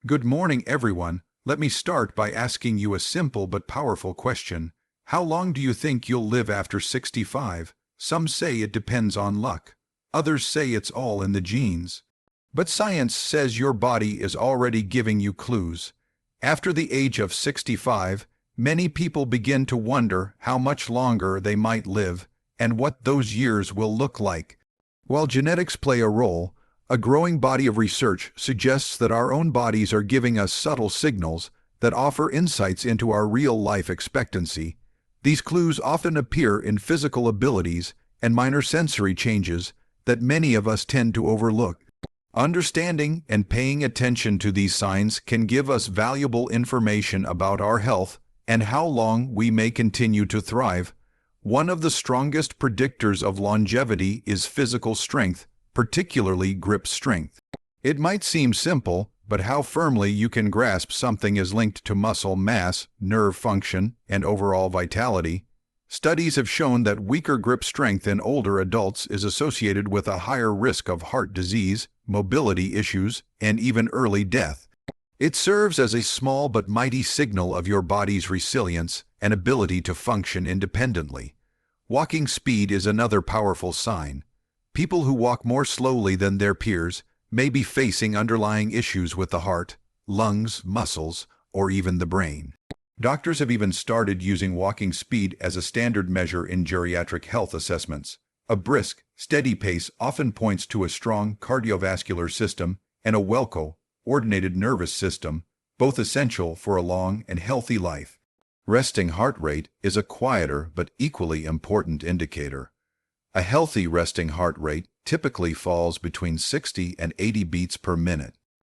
Good morning, everyone. Let me start by asking you a simple but powerful question. How long do you think you'll live after 65? Some say it depends on luck. Others say it's all in the genes. But science says your body is already giving you clues. After the age of 65, many people begin to wonder how much longer they might live and what those years will look like. While genetics play a role, a growing body of research suggests that our own bodies are giving us subtle signals that offer insights into our real life expectancy. These clues often appear in physical abilities and minor sensory changes that many of us tend to overlook. Understanding and paying attention to these signs can give us valuable information about our health and how long we may continue to thrive. One of the strongest predictors of longevity is physical strength, particularly grip strength. It might seem simple, but how firmly you can grasp something is linked to muscle mass, nerve function, and overall vitality. Studies have shown that weaker grip strength in older adults is associated with a higher risk of heart disease, mobility issues, and even early death. It serves as a small but mighty signal of your body's resilience and ability to function independently. Walking speed is another powerful sign. People who walk more slowly than their peers may be facing underlying issues with the heart, lungs, muscles, or even the brain. Doctors have even started using walking speed as a standard measure in geriatric health assessments. A brisk, steady pace often points to a strong cardiovascular system and a well-coordinated nervous system, both essential for a long and healthy life. Resting heart rate is a quieter but equally important indicator. A healthy resting heart rate typically falls between 60 and 80 beats per minute.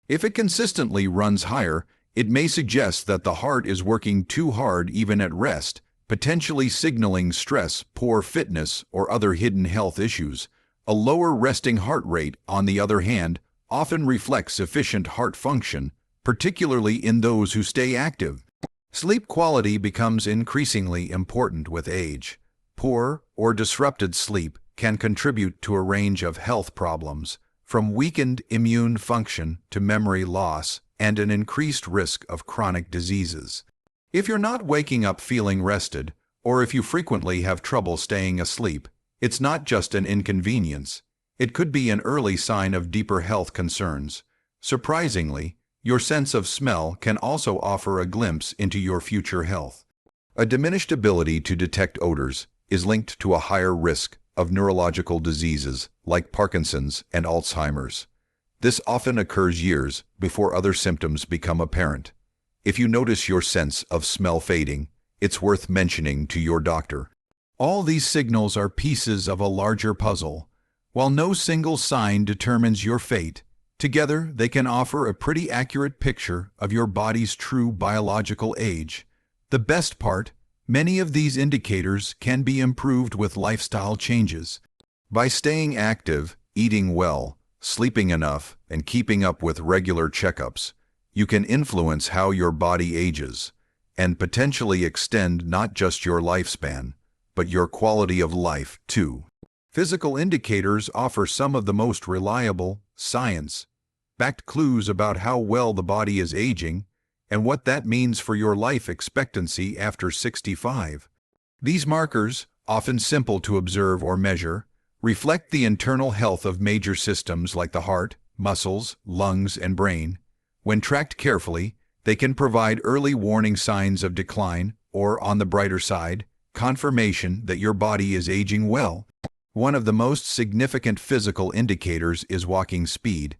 If it consistently runs higher, it may suggest that the heart is working too hard even at rest, potentially signaling stress, poor fitness, or other hidden health issues. A lower resting heart rate, on the other hand, often reflects efficient heart function, particularly in those who stay active. Sleep quality becomes increasingly important with age. Poor or disrupted sleep can contribute to a range of health problems, from weakened immune function to memory loss and an increased risk of chronic diseases. If you're not waking up feeling rested, or if you frequently have trouble staying asleep, it's not just an inconvenience. It could be an early sign of deeper health concerns. Surprisingly, your sense of smell can also offer a glimpse into your future health. A diminished ability to detect odors is linked to a higher risk of neurological diseases like Parkinson's and Alzheimer's. This often occurs years before other symptoms become apparent. If you notice your sense of smell fading, it's worth mentioning to your doctor. All these signals are pieces of a larger puzzle. While no single sign determines your fate, together they can offer a pretty accurate picture of your body's true biological age. The best part, many of these indicators can be improved with lifestyle changes. By staying active, eating well, sleeping enough, and keeping up with regular checkups, you can influence how your body ages and potentially extend not just your lifespan, but your quality of life too. Physical indicators offer some of the most reliable, science-backed clues about how well the body is aging and what that means for your life expectancy after 65. These markers, often simple to observe or measure, reflect the internal health of major systems like the heart, muscles, lungs, and brain. When tracked carefully, they can provide early warning signs of decline or, on the brighter side, confirmation that your body is aging well. One of the most significant physical indicators is walking speed.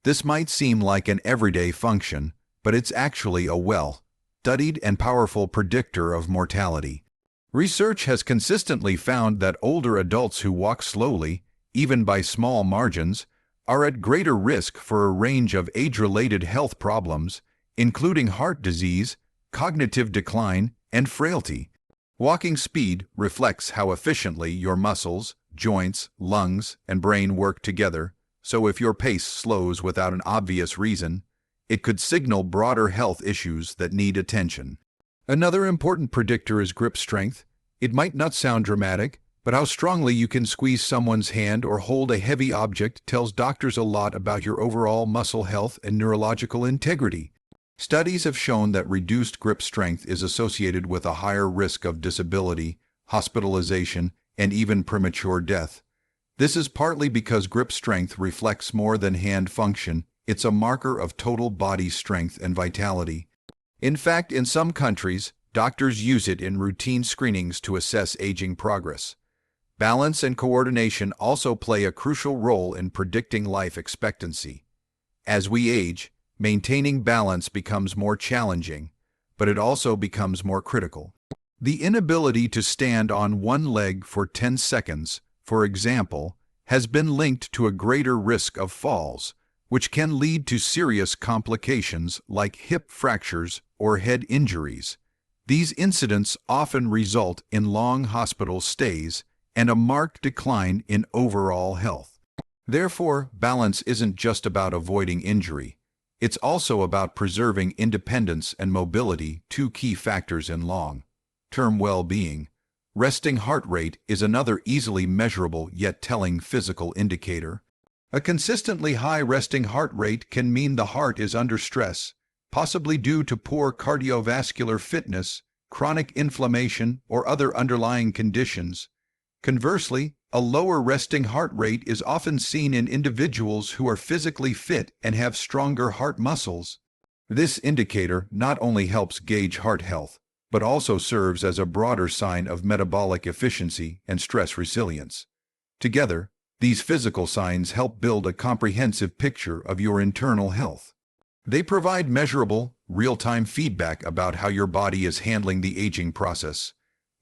This might seem like an everyday function, but it's actually a well-studied and powerful predictor of mortality. Research has consistently found that older adults who walk slowly, even by small margins, are at greater risk for a range of age-related health problems, including heart disease, cognitive decline, and frailty. Walking speed reflects how efficiently your muscles, joints, lungs, and brain work together, so if your pace slows without an obvious reason, it could signal broader health issues that need attention. Another important predictor is grip strength. It might not sound dramatic, But how strongly you can squeeze someone's hand or hold a heavy object tells doctors a lot about your overall muscle health and neurological integrity. Studies have shown that reduced grip strength is associated with a higher risk of disability, hospitalization, and even premature death. This is partly because grip strength reflects more than hand function. It's a marker of total body strength and vitality. In fact, in some countries, doctors use it in routine screenings to assess aging progress. Balance and coordination also play a crucial role in predicting life expectancy. As we age, maintaining balance becomes more challenging, but it also becomes more critical. The inability to stand on one leg for 10 seconds, for example, has been linked to a greater risk of falls, which can lead to serious complications like hip fractures or head injuries. These incidents often result in long hospital stays and a marked decline in overall health. Therefore, balance isn't just about avoiding injury. It's also about preserving independence and mobility, two key factors in long-term well-being. Resting heart rate is another easily measurable yet telling physical indicator. A consistently high resting heart rate can mean the heart is under stress, possibly due to poor cardiovascular fitness, chronic inflammation, or other underlying conditions. Conversely, a lower resting heart rate is often seen in individuals who are physically fit and have stronger heart muscles. This indicator not only helps gauge heart health, but also serves as a broader sign of metabolic efficiency and stress resilience. Together, these physical signs help build a comprehensive picture of your internal health. They provide measurable, real-time feedback about how your body is handling the aging process.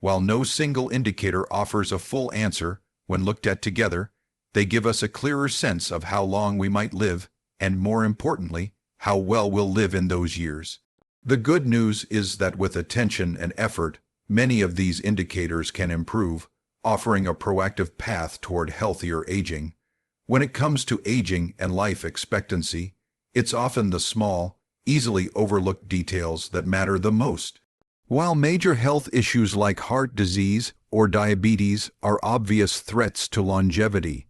While no single indicator offers a full answer, when looked at together, they give us a clearer sense of how long we might live, and more importantly, how well we'll live in those years. The good news is that with attention and effort, many of these indicators can improve, offering a proactive path toward healthier aging. When it comes to aging and life expectancy, it's often the small, easily overlooked details that matter the most. While major health issues like heart disease or diabetes are obvious threats to longevity,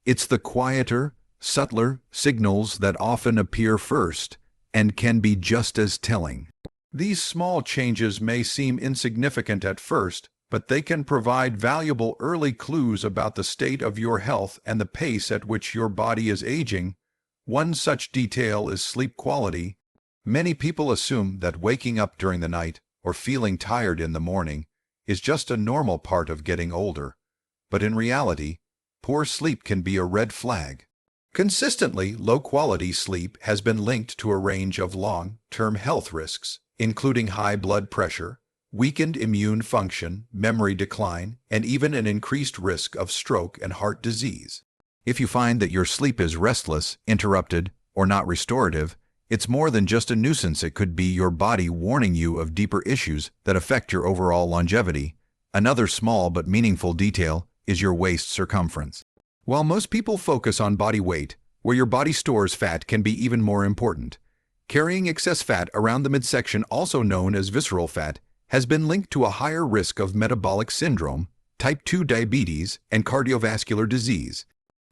it's the quieter, subtler signals that often appear first and can be just as telling. These small changes may seem insignificant at first, but they can provide valuable early clues about the state of your health and the pace at which your body is aging. One such detail is sleep quality. Many people assume that waking up during the night or feeling tired in the morning is just a normal part of getting older. But in reality, poor sleep can be a red flag. Consistently low-quality sleep has been linked to a range of long-term health risks, including high blood pressure, weakened immune function, memory decline, and even an increased risk of stroke and heart disease. If you find that your sleep is restless, interrupted, or not restorative, it's more than just a nuisance. It could be your body warning you of deeper issues that affect your overall longevity. Another small but meaningful detail is your waist circumference. While most people focus on body weight, where your body stores fat can be even more important. Carrying excess fat around the midsection, also known as visceral fat, has been linked to a higher risk of metabolic syndrome, type 2 diabetes, and cardiovascular disease.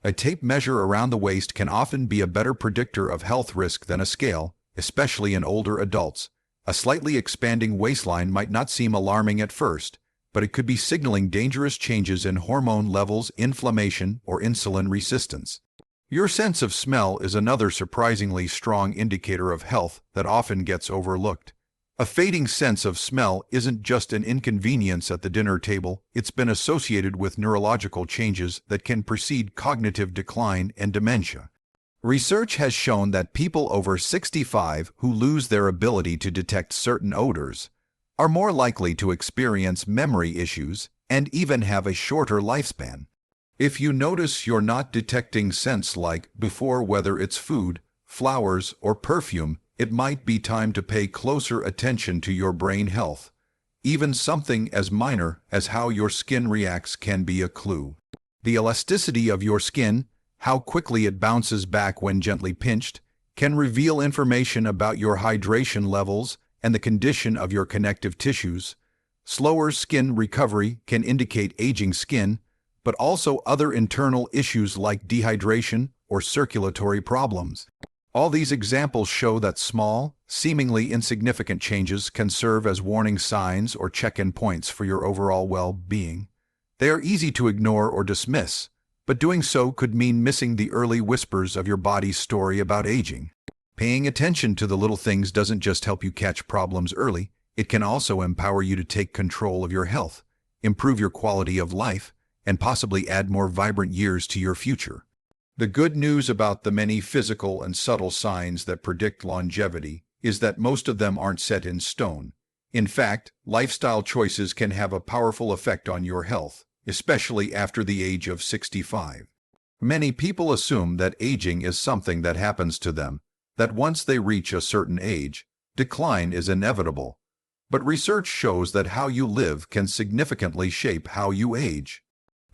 A tape measure around the waist can often be a better predictor of health risk than a scale, especially in older adults. A slightly expanding waistline might not seem alarming at first, but it could be signaling dangerous changes in hormone levels, inflammation, or insulin resistance. Your sense of smell is another surprisingly strong indicator of health that often gets overlooked. A fading sense of smell isn't just an inconvenience at the dinner table, it's been associated with neurological changes that can precede cognitive decline and dementia. Research has shown that people over 65 who lose their ability to detect certain odors are more likely to experience memory issues and even have a shorter lifespan. If you notice you're not detecting scents like before, whether it's food, flowers, or perfume, it might be time to pay closer attention to your brain health. Even something as minor as how your skin reacts can be a clue. The elasticity of your skin, how quickly it bounces back when gently pinched, can reveal information about your hydration levels and the condition of your connective tissues. Slower skin recovery can indicate aging skin, but also other internal issues like dehydration or circulatory problems. All these examples show that small, seemingly insignificant changes can serve as warning signs or check-in points for your overall well-being. They are easy to ignore or dismiss, but doing so could mean missing the early whispers of your body's story about aging. Paying attention to the little things doesn't just help you catch problems early, it can also empower you to take control of your health, improve your quality of life, and possibly add more vibrant years to your future. The good news about the many physical and subtle signs that predict longevity is that most of them aren't set in stone. In fact, lifestyle choices can have a powerful effect on your health, especially after the age of 65. Many people assume that aging is something that happens to them, that once they reach a certain age, decline is inevitable. But research shows that how you live can significantly shape how you age.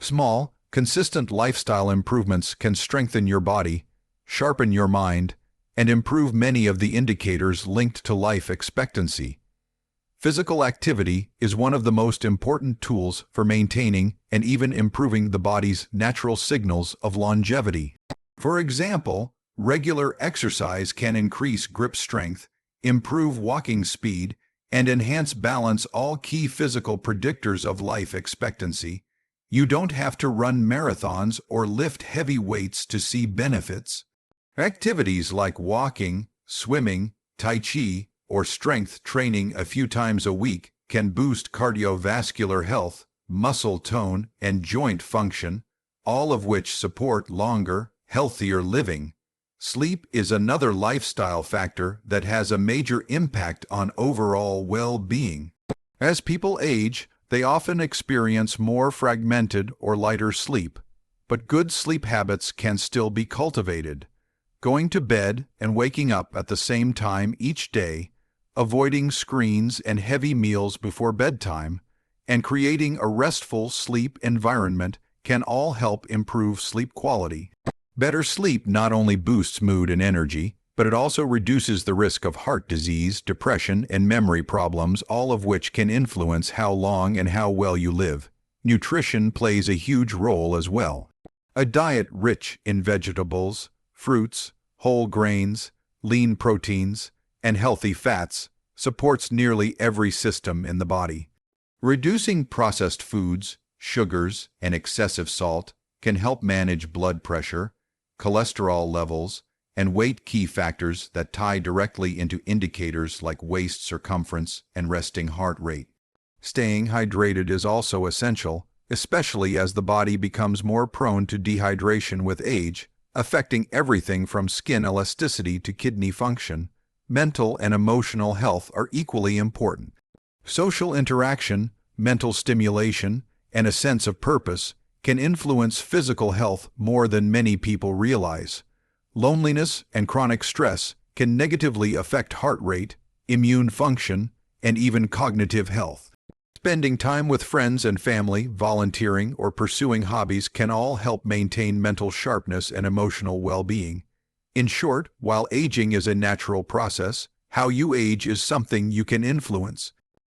Small, consistent lifestyle improvements can strengthen your body, sharpen your mind, and improve many of the indicators linked to life expectancy. Physical activity is one of the most important tools for maintaining and even improving the body's natural signals of longevity. For example, regular exercise can increase grip strength, improve walking speed, and enhance balance, all key physical predictors of life expectancy. You don't have to run marathons or lift heavy weights to see benefits. Activities like walking, swimming, tai chi, or strength training a few times a week can boost cardiovascular health, muscle tone, and joint function, all of which support longer, healthier living. Sleep is another lifestyle factor that has a major impact on overall well-being. As people age, they often experience more fragmented or lighter sleep, but good sleep habits can still be cultivated. Going to bed and waking up at the same time each day, avoiding screens and heavy meals before bedtime, and creating a restful sleep environment can all help improve sleep quality. Better sleep not only boosts mood and energy, but it also reduces the risk of heart disease, depression, and memory problems, all of which can influence how long and how well you live. Nutrition plays a huge role as well. A diet rich in vegetables, fruits, whole grains, lean proteins, and healthy fats supports nearly every system in the body. Reducing processed foods, sugars, and excessive salt can help manage blood pressure, cholesterol levels, and weight, key factors that tie directly into indicators like waist circumference and resting heart rate. Staying hydrated is also essential, especially as the body becomes more prone to dehydration with age, affecting everything from skin elasticity to kidney function. Mental and emotional health are equally important. Social interaction, mental stimulation, and a sense of purpose can influence physical health more than many people realize. Loneliness and chronic stress can negatively affect heart rate, immune function, and even cognitive health. Spending time with friends and family, volunteering, or pursuing hobbies can all help maintain mental sharpness and emotional well-being. In short, while aging is a natural process, how you age is something you can influence.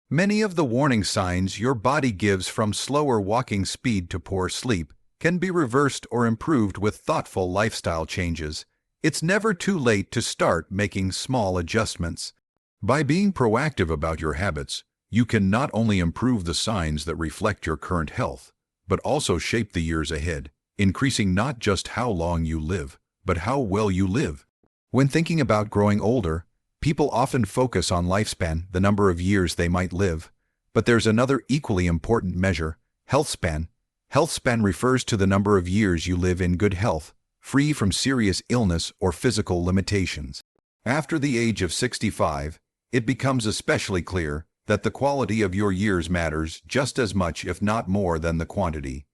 Many of the warning signs your body gives, from slower walking speed to poor sleep, can be reversed or improved with thoughtful lifestyle changes. It's never too late to start making small adjustments. By being proactive about your habits, you can not only improve the signs that reflect your current health, but also shape the years ahead, increasing not just how long you live, but how well you live. When thinking about growing older, people often focus on lifespan, the number of years they might live, but there's another equally important measure, healthspan. Healthspan refers to the number of years you live in good health, free from serious illness or physical limitations. After the age of 65, it becomes especially clear that the quality of your years matters just as much, if not more, than the quantity.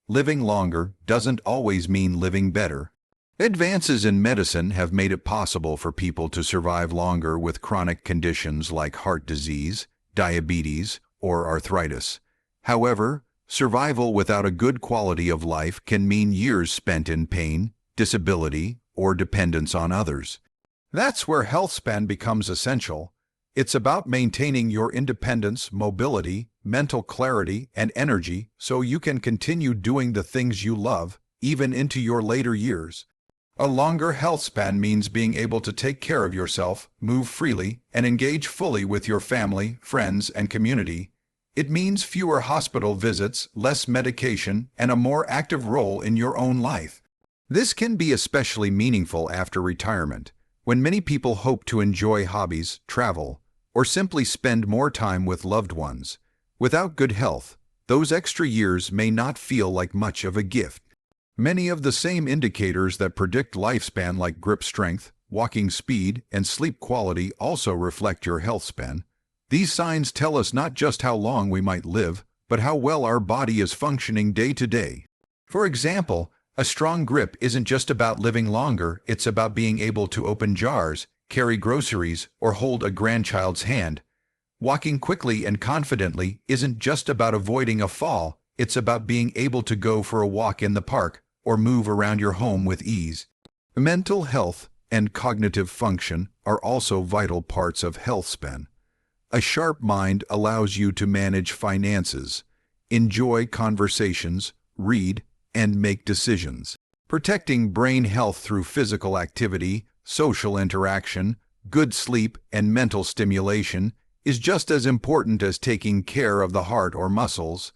Living longer doesn't always mean living better. Advances in medicine have made it possible for people to survive longer with chronic conditions like heart disease, diabetes, or arthritis. However, survival without a good quality of life can mean years spent in pain, disability, or dependence on others. That's where healthspan becomes essential. It's about maintaining your independence, mobility, mental clarity, and energy so you can continue doing the things you love, even into your later years. A longer health span means being able to take care of yourself, move freely, and engage fully with your family, friends, and community. It means fewer hospital visits, less medication, and a more active role in your own life. This can be especially meaningful after retirement, when many people hope to enjoy hobbies, travel, or simply spend more time with loved ones. Without good health, those extra years may not feel like much of a gift. Many of the same indicators that predict lifespan like grip strength, walking speed, and sleep quality also reflect your health span. These signs tell us not just how long we might live, but how well our body is functioning day to day. For example, a strong grip isn't just about living longer, it's about being able to open jars, carry groceries, or hold a grandchild's hand. Walking quickly and confidently isn't just about avoiding a fall, it's about being able to go for a walk in the park or move around your home with ease. Mental health and cognitive function are also vital parts of health span. A sharp mind allows you to manage finances, enjoy conversations, read, and make decisions. Protecting brain health through physical activity, social interaction, good sleep, and mental stimulation is just as important as taking care of the heart or muscles.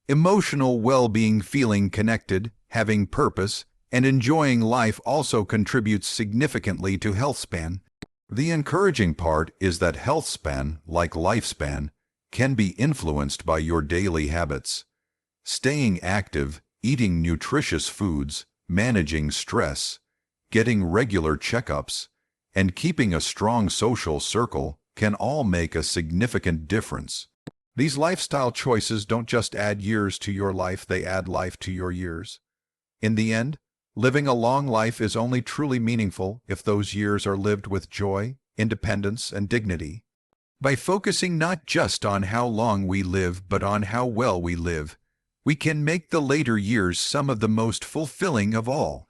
Emotional well-being, feeling connected, having purpose, and enjoying life also contributes significantly to health span. The encouraging part is that health span, like lifespan, can be influenced by your daily habits. Staying active, eating nutritious foods, managing stress, getting regular checkups, and keeping a strong social circle can all make a significant difference. These lifestyle choices don't just add years to your life, they add life to your years. In the end, living a long life is only truly meaningful if those years are lived with joy, independence, and dignity. By focusing not just on how long we live but on how well we live, we can make the later years some of the most fulfilling of all.